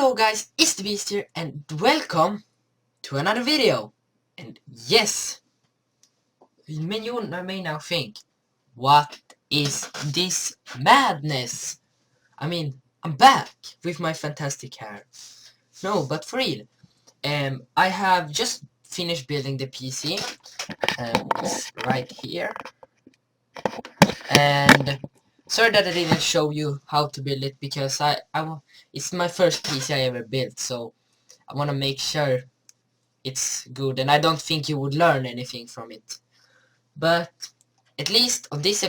Hello guys, it's the Beast here and welcome to another video. And yes, you may now think, what is this madness? I mean, I'm back with my fantastic hair. No, but for real, I have just finished building the PC. It's right here. And sorry that I didn't show you how to build it because it's my first PC I ever built, so I want to make sure it's good, and I don't think you would learn anything from it. But at least on this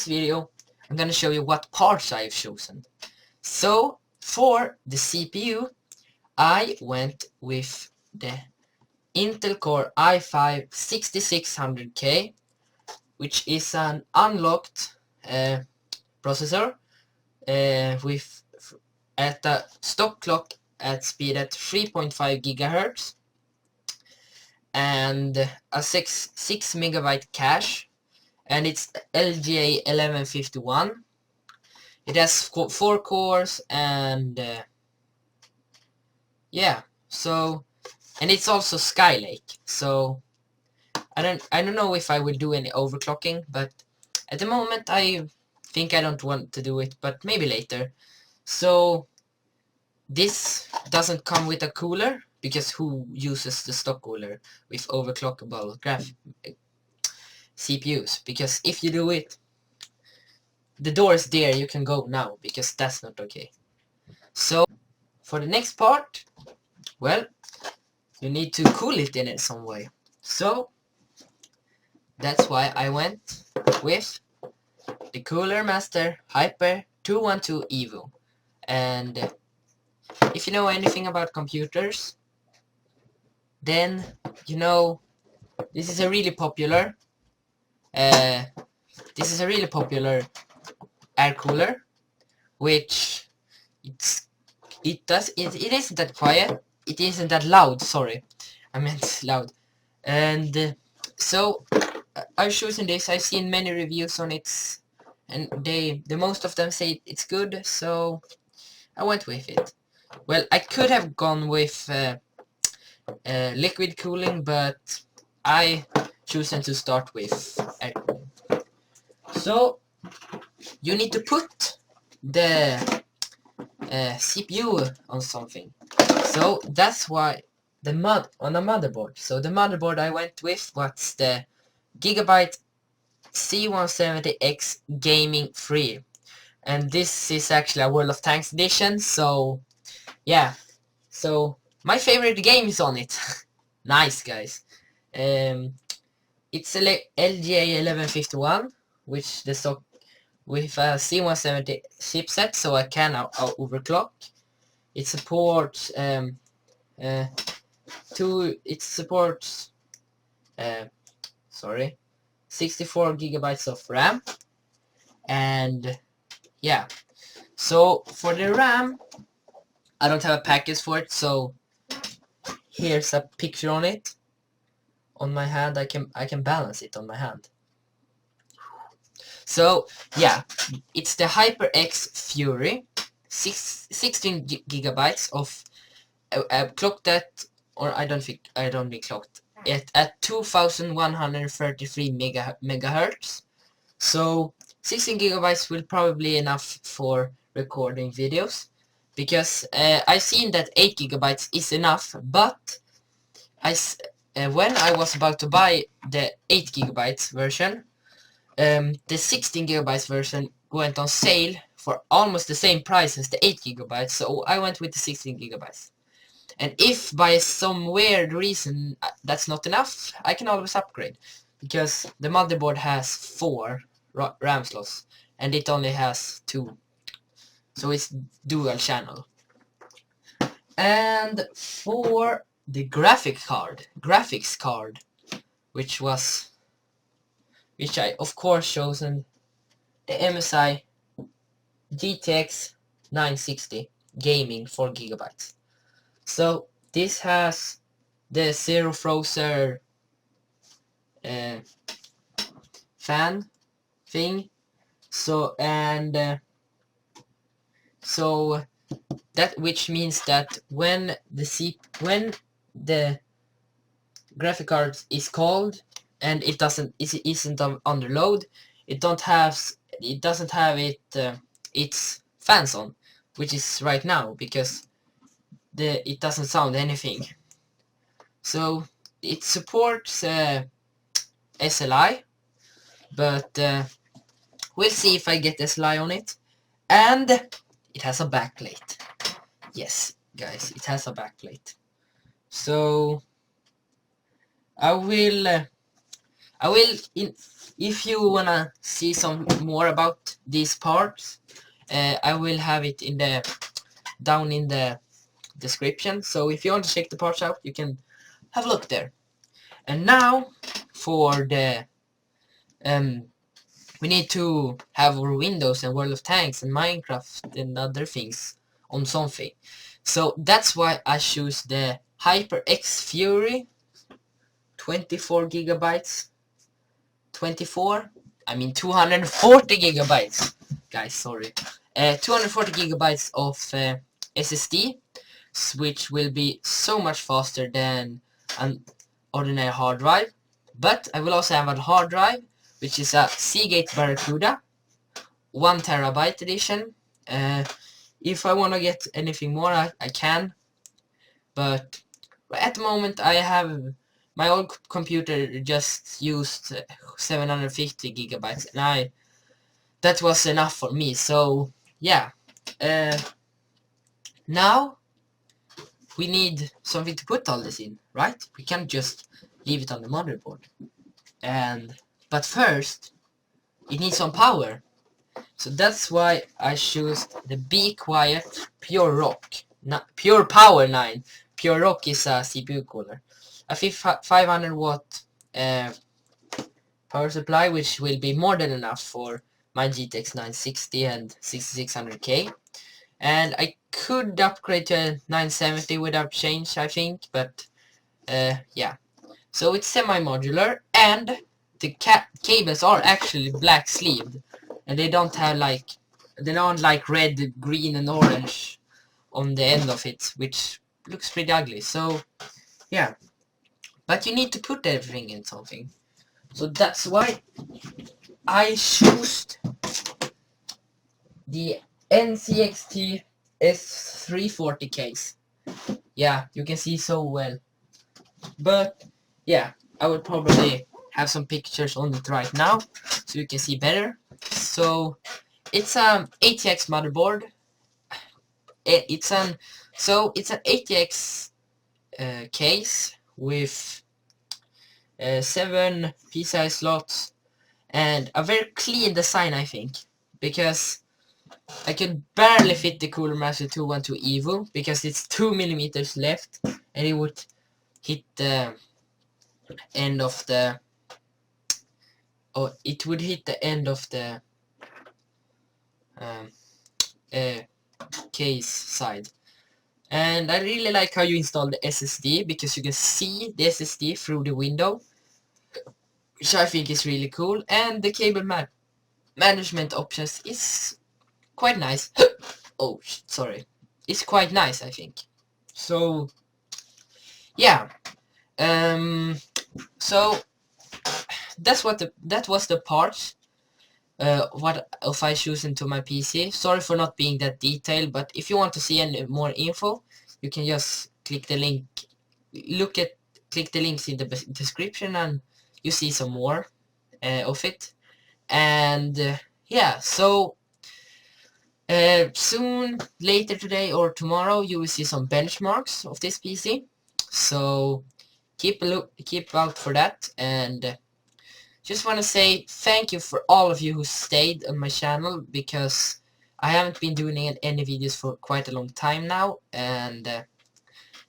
video, I'm gonna show you what parts I've chosen. So for the CPU, I went with the Intel Core i5 6600K, which is an unlocked processor with at a stock clock at speed at 3.5 gigahertz and a 6 megabyte cache, and it's LGA 1151. It has 4 cores and yeah, so, and it's also Skylake, so I don't know if I will do any overclocking, but at the moment I think I don't want to do it, but maybe later. So this doesn't come with a cooler, because who uses the stock cooler with overclockable CPUs? Because if you do it, the door is there, you can go now, because that's not okay. So for the next part, well, you need to cool it in some way. So that's why I went with the Cooler Master Hyper 212 Evo. And if you know anything about computers, then you know this is a really popular air cooler, which it isn't that quiet, it isn't that loud, sorry, I meant loud. And so I've chosen this. I've seen many reviews on it, and the most of them say it's good, so I went with it. Well, I could have gone with liquid cooling, but I chosen to start with air cooling. So you need to put the CPU on something. So that's why on a motherboard. So the motherboard I went with was the Gigabyte C170X Gaming 3. And this is actually a World of Tanks edition, so yeah. So my favorite game is on it. Nice, guys. It's a LGA 1151, which the stock with a C170 chipset, so I can overclock. It supports it supports 64 gigabytes of RAM, and yeah. So for the RAM, I don't have a package for it, so here's a picture on it. On my hand, I can balance it on my hand. So yeah, it's the HyperX Fury, 16 gigabytes of clocked at, or I don't mean clocked, at 2133 megahertz. So 16 gigabytes will probably enough for recording videos, because I've seen that 8 gigabytes is enough, but when I was about to buy the 8 gigabytes version, the 16 gigabytes version went on sale for almost the same price as the 8 gigabytes, so I went with the 16 gigabytes. And if by some weird reason that's not enough, I can always upgrade, because the motherboard has 4 RAM slots and it only has 2, so it's dual channel. And for the graphics card, which I of course chosen the MSI GTX 960 gaming 4 gigabytes. So this has the Zero Frozer fan thing. So so that which means that when the graphic card is called and it isn't under load, it doesn't have its fans on, which is right now because it doesn't sound anything. So it supports SLI, but we'll see if I get SLI on it. And it has a backplate. Yes, guys, it has a backplate. So I will if you wanna see some more about these parts, I will have it down in the description. So if you want to check the parts out, you can have a look there. And now for the we need to have our Windows and World of Tanks and Minecraft and other things on something. So that's why I choose the HyperX Fury 24 gigabytes. 240 gigabytes. Guys, sorry. 240 gigabytes of SSD, which will be so much faster than an ordinary hard drive. But I will also have a hard drive, which is a Seagate Barracuda 1 terabyte edition. If I want to get anything more, I can. But at the moment, I have my old computer just used 750 gigabytes, and that was enough for me. So yeah, now we need something to put all this in, right? We can't just leave it on the motherboard. But first, it needs some power. So that's why I choose the Be Quiet Pure Rock, Pure Power 9. Pure Rock is a CPU cooler. A 500 watt power supply, which will be more than enough for my GTX 960 and 6600K. And I could upgrade to a 970 without change, I think, but yeah. So it's semi-modular, and the cables are actually black sleeved, and they don't like red, green and orange on the end of it, which looks pretty ugly. So yeah, but you need to put everything in something, so that's why I choose the NCXT S340 case. Yeah, you can see so well, but yeah, I would probably have some pictures on it right now so you can see better. So it's an ATX motherboard. It's an ATX case with 7 PCI slots and a very clean design, I think, because I could barely fit the Cooler Master 212 Evo because it's 2mm left, and it would hit the end of the case side. And I really like how you install the SSD, because you can see the SSD through the window, which I think is really cool. And the cable management options is quite nice. Oh, sorry. It's quite nice, I think. So yeah. So that was the parts. What if I choose into my PC. Sorry for not being that detailed, but if you want to see any more info, you can just click the link. Click the links in the description, and you see some more of it. And yeah, so soon, later today or tomorrow, you will see some benchmarks of this PC. So keep out for that. And just want to say thank you for all of you who stayed on my channel, because I haven't been doing any videos for quite a long time now, and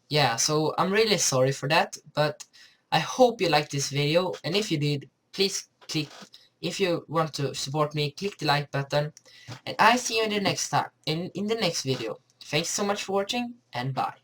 yeah, so I'm really sorry for that, but I hope you liked this video, and if you did, please if you want to support me, click the like button, and I see you in the next time, in the next video. Thanks so much for watching, and bye.